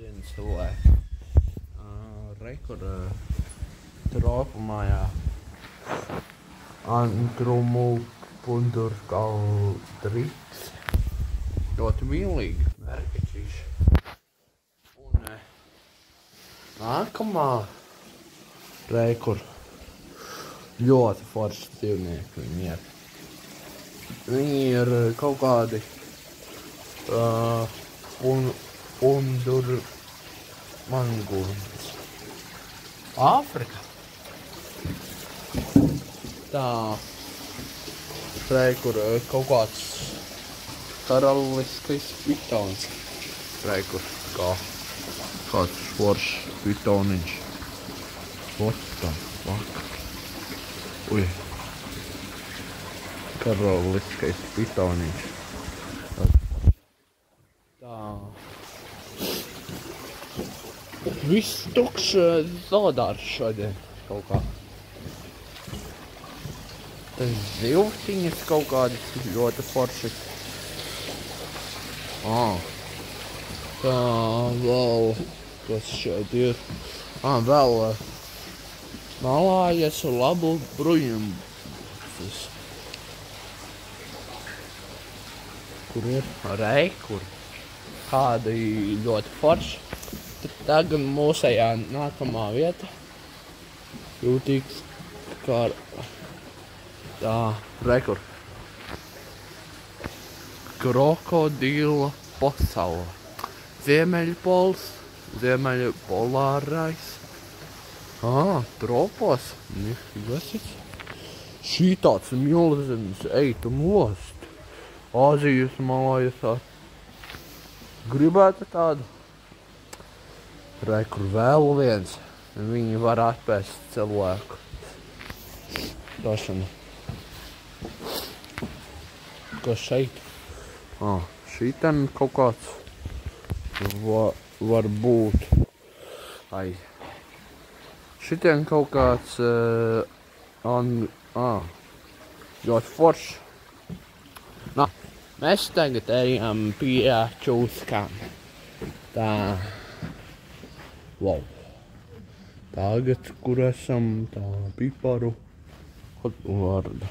viens cilvēks. Rekur tropu mājā. Antrumu pundur kaldrīgs. Ļoti mīlīgi. Merkačīši. Un nākamā rekur ļoti forši dzīvnieki viņi ir. Viņi ir kaut kādi pundur mangūns. Āfrika. Tā, rekur kaut kāds karaliskais pitons. Rekur kāds foršs pitoniņš. What the fuck? Ui. Karaliskais pitoniņš. Tā. Viss tukšs zoodārs šodien kaut kā. Tas zivtiņas kaut kādas ļoti forši. Tā vēl, kas šeit ir? Vēl malājas labu bruņumus. Kur ir? Rekur. Kādi ļoti forši. Tagad mūsējā nākamā vieta. Jūtīgs kā tā, rekur. Krokodila pasaule. Ziemeļpols, ziemeļpolārais. Tropos. Nifigasies. Šī tāds milzenis, ej, tu most. Āzijas malājasā. Gribētu tādu. Rekur vēl viens. Viņi var atpēst cilvēku. Došana. Kas šeit? Šiten kaut kāds var būt. Ai. Šitien kaut kāds ļoti foršs. Mēs tagad ejam pie čūskām. Tā. Wow. Tagad, kur esam, tā piparu kotgorda.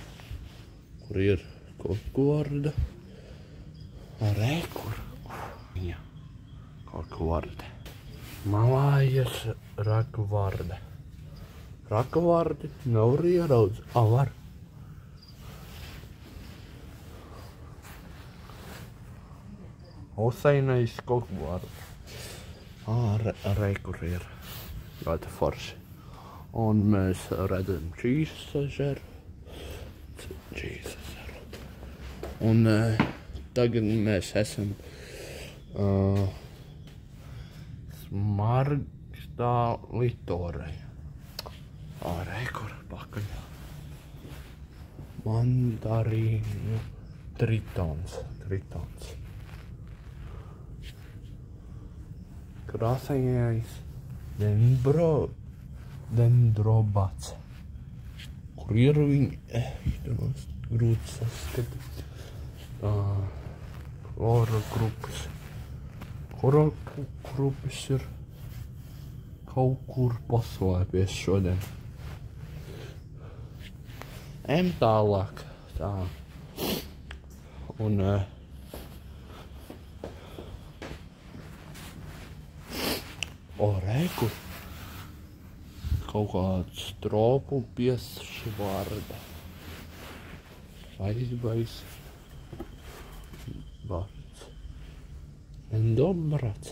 Kur ir kotgorda? Rekur. Jā. Kotgorda. Malājas rakvarda. Rakvardi nav ieraudz. Var. Oseinais kotgorda. Rekur ir ļoti forši. Un mēs redzam Čīs ežeru. Un tagad mēs esam Smargstā litorē. Rekur pakaļ. Mandarīnu tritons. Krāsainais dendrobats. Kur ir viņi? Grūti saskatīt. Klorogrupis. Klorogrupis ir kaut kur paslēpies šodien. Ejam tālāk. Tā. Un rekur. Kaut kāds tropu piesvarda. Vaizbais. Vārds. Endobrats.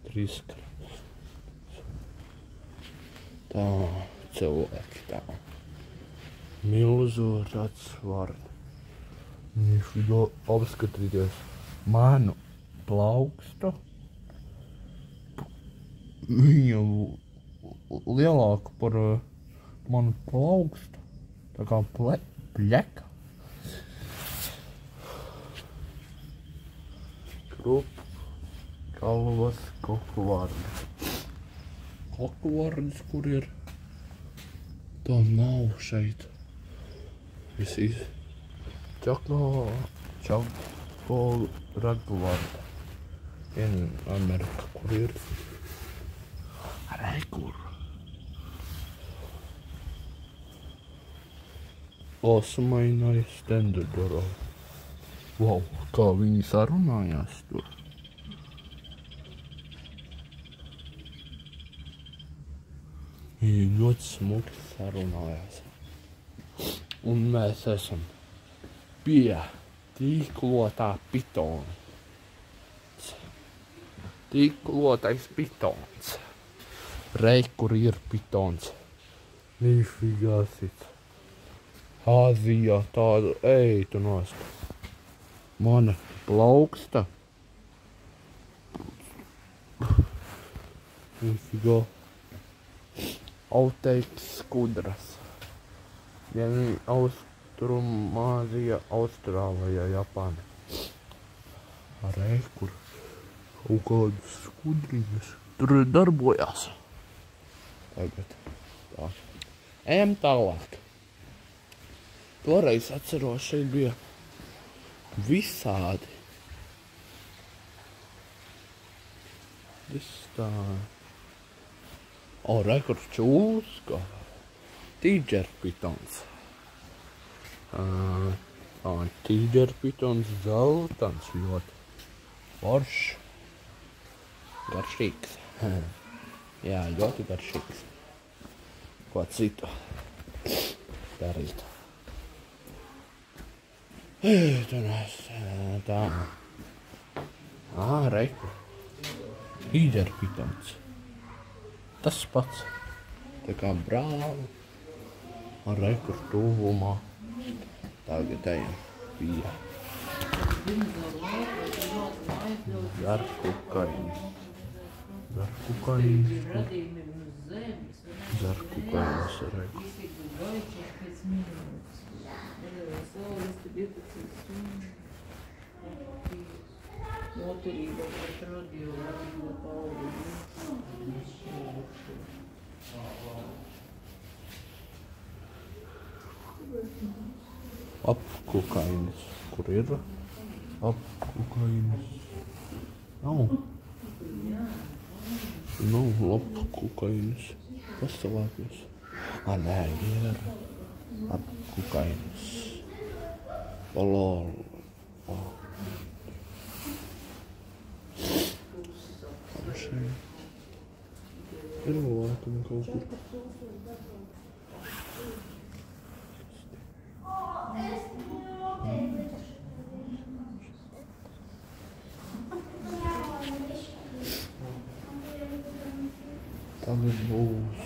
Trīskrats. Tā, cilvēki tā. Milzu rats vārda. Nifigo apskatīties. Manu plaukstu. Viņa lielāka par manu plaukstu. Tā kā pļeka. Kalvas kokvārdi. Kokvārdis, kur ir? Tā nav šeit. Visi Čako ragvārdi. Amerika, kur ir? Rekur. Osmaina Stenderdoro. Wow, kā viņi sarunājās tur. Viņi ļoti smuki sarunājās. Un mēs esam pie tīklotā pitona. Tīklotais pitons. Kur ir pitons. Nifigāsit. Āzijā tādu eitu nost. Mana plauksta. Nifigā. Auteiks skudras. Vien Austrumāzija, Austrālija, Japāna. Kur kaut kādas skudriņas tur darbojās. Tagad tā. Ejam tālāk. Toreiz atceros, šeit bija visādi. Viss tā. Kur čūska. Tīģer pitons. Tīģer pitons zeltans ļoti. Foršs. Garšīgs. Jā, ļoti garšīgs. Ko citu darīt. Tur es tā. Rekur. Tīģer pitons. Tas pats. Tā kā brāli. Rekur tuvumā. Tagad ejam pie. Zarkukainis. Zarkukainis. Zarkukainis, rekur. Apkukainis. Kur ir? Apkukainis. Nav. Nav apkukainis. Pasalāties. Nē, ir. Apkukainis. Lol. Ir laikam kaut kur. Tagad būs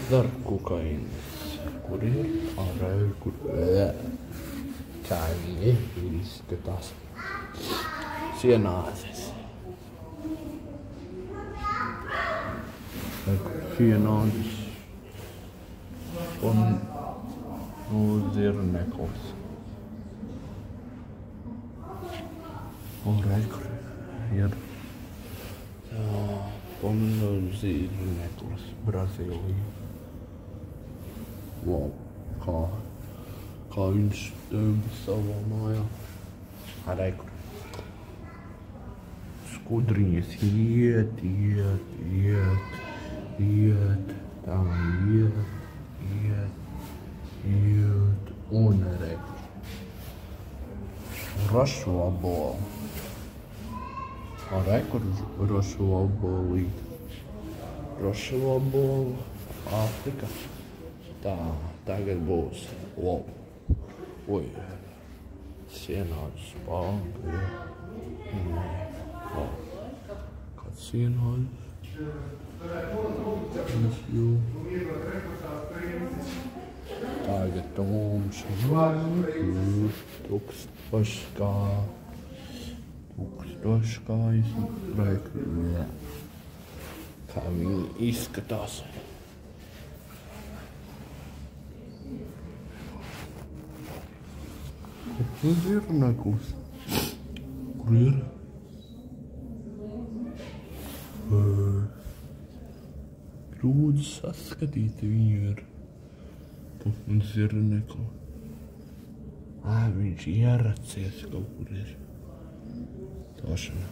zarkukainis. Kur ir? Kur? Kā viņi izskatās. Sienāzes. Sienāzes. Un zirneklis. Kur ir? Un zirneklis. Brazīlija. Wow, kā viņš stāv savā mājā. Kur skudriņas iet. Tā iet. Un rašu abolu. Kur rašu abolīt. Rašu abolu. Āfrika. Tā, tagad būs. Wow. Oi. Sienādas spāga. Kāds sienādas? Tagad tumšs. Tūkstoškājs. Kā viņi izskatās. Zirneklis. Kur ir? Grūti saskatīt viņu ir. Un zirnekli. Viņš ieracies kaut kur ir. Tošana.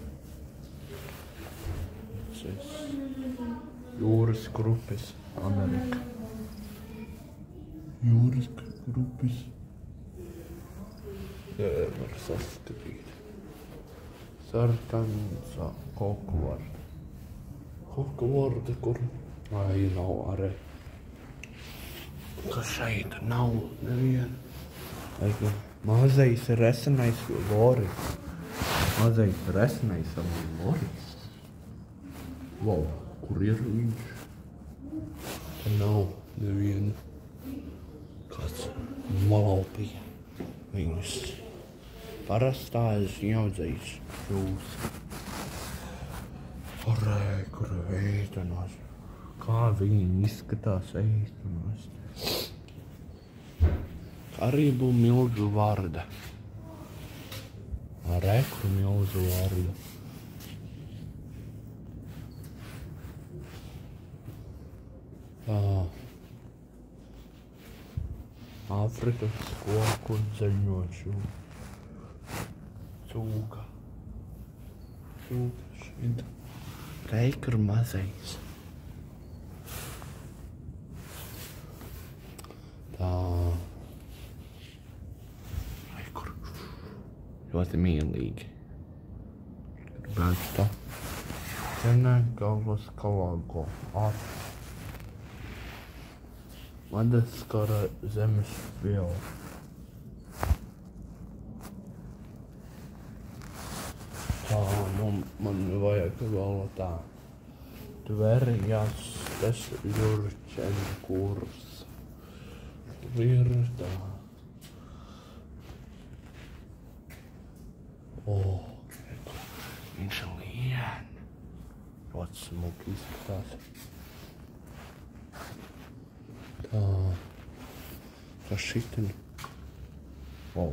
Jūras krupis, Amerika. Jūras krupis. Var saskatīt. Sarkans kokvarda. Kokvarda, kur? Ai, nav arī. Ka šeit nav neviena. Mazais resenais loris. Mazais resenais loris. Wow, kur ir viņš? Te nav neviena. Kāds malaupīja viņus. Parastās jaudzējis jūs. Arē, kur eitanās. Kā viņi izskatās eitanās. Karību milzu vārda. Arē, kur milzu vārda. Āfrikas koku zaļņošu. Cūka. Cūka šeit. Reikar mazais. Tā. Reikar. Ļoti mīlīgi. Gribētu tā. Cenē galvas kalāgo. Madaskara zemes viela. Tā, man vajag vēl tā. Tverjas tas Jurčena kurs. Virtā. Viņš lien. Ļoti smuki izskatās. Tā. Kas šitin? Wow.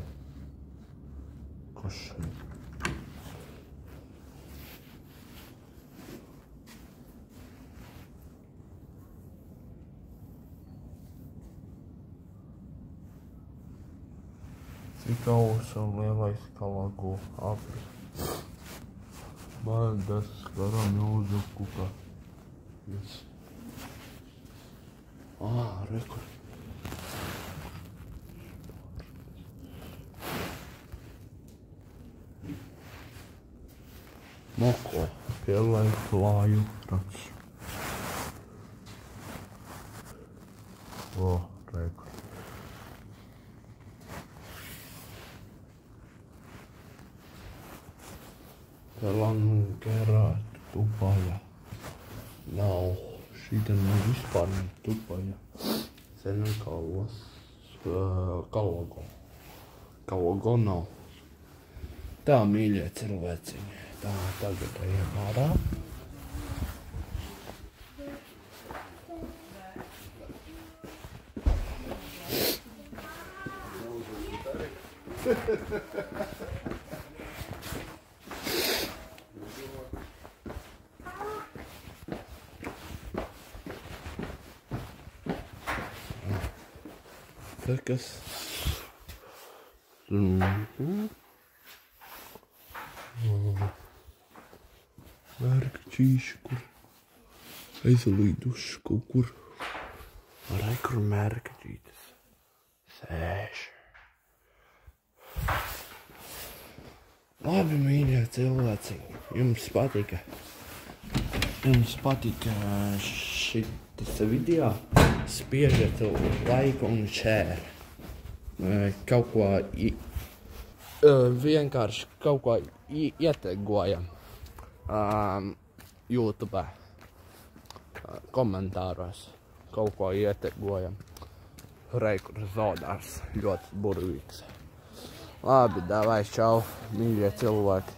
Kas šitin? Cik ausa lielais kalago Āfrika. Madaskara milzu kuka. Yes. Rekur. Moko. Pielai klāju rats. Rekur. Langerāt tupaja. Nav. Šīta nav vispār tupaja. Sen kalvas. Kalago. Kalago nav. Tā, mīļie cilvēciņi. Tā, tagad ejam ārā. Kas? Mērkaķīši, kur aizalīduši kaut kur. Arī kur mērkaķītes sēž. Labi, mīļie cilvēciņi, jums patika šitas video. Spiežat laiku un share. Kaut ko vienkārši kaut ko ietegojam YouTube komentāros. Kaut ko ietegojam. Reikur zodās ļoti burvīgs. Labi, davai, čau, mīļie cilvēki.